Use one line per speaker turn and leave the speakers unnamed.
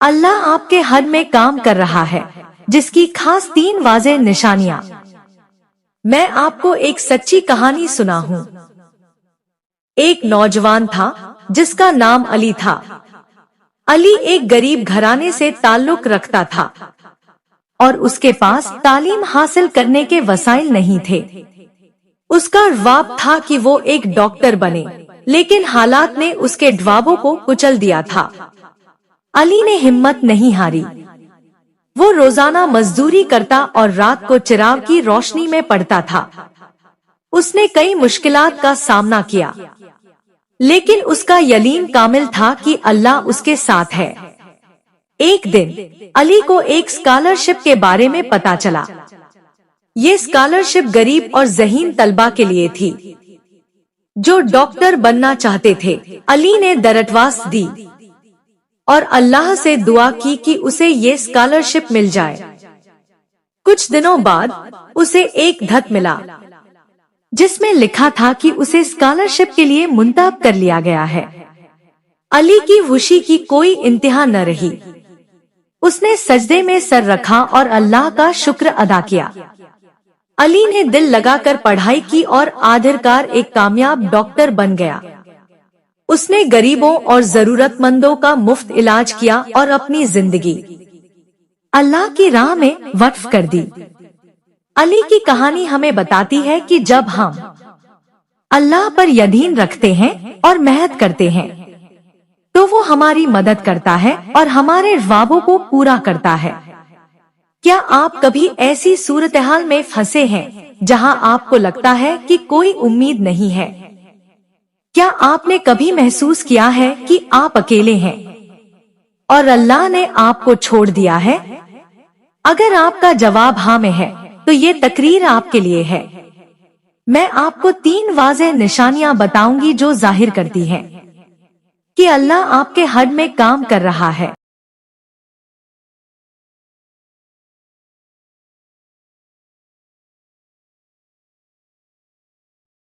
अल्लाह आपके हद में काम कर रहा है, जिसकी खास 3 वाज़ेह निशानियां। मैं आपको एक सच्ची कहानी सुना हूँ। एक नौजवान था जिसका नाम अली था। अली एक गरीब घराने से ताल्लुक रखता था और उसके पास तालीम हासिल करने के वसाइल नहीं थे। उसका ख्वाब था कि वो एक डॉक्टर बने, लेकिन हालात ने उसके ख्वाबों को कुचल दिया था। अली ने हिम्मत नहीं हारी। वो रोजाना मजदूरी करता और रात को चिराग की रोशनी में पढ़ता था। उसने कई मुश्किलात का सामना किया, लेकिन उसका यकीन कामिल था कि अल्लाह उसके साथ है। एक दिन अली को एक स्कॉलरशिप के बारे में पता चला। ये स्कॉलरशिप गरीब और ज़हीन तलबा के लिए थी जो डॉक्टर बनना चाहते थे। अली ने दरख्वास्त दी और अल्लाह से दुआ की कि उसे ये स्कॉलरशिप मिल जाए। कुछ दिनों बाद उसे एक खत मिला जिसमें लिखा था कि उसे स्कॉलरशिप के लिए मुंतखब कर लिया गया है। अली की खुशी की कोई इंतहा न रही। उसने सजदे में सर रखा और अल्लाह का शुक्र अदा किया। अली ने दिल लगाकर पढ़ाई की और आखिरकार एक कामयाब डॉक्टर बन गया। उसने गरीबों और जरूरतमंदों का मुफ्त इलाज किया और अपनी जिंदगी अल्लाह की राह में वक्फ कर दी। अली की कहानी हमें बताती है कि जब हम अल्लाह पर यकीन रखते हैं और मेहनत करते हैं, तो वो हमारी मदद करता है और हमारे ख्वाबों को पूरा करता है। क्या आप कभी ऐसी सूरत-ए-हाल में फंसे हैं जहां आपको लगता है कि कोई उम्मीद नहीं है? क्या आपने कभी महसूस किया है कि आप अकेले हैं और अल्लाह ने आपको छोड़ दिया है? अगर आपका जवाब हाँ में है, तो ये तकरीर आपके लिए है। मैं आपको 3 वाज़ेह निशानियां बताऊंगी जो जाहिर करती हैं कि अल्लाह आपके हद में काम कर रहा है।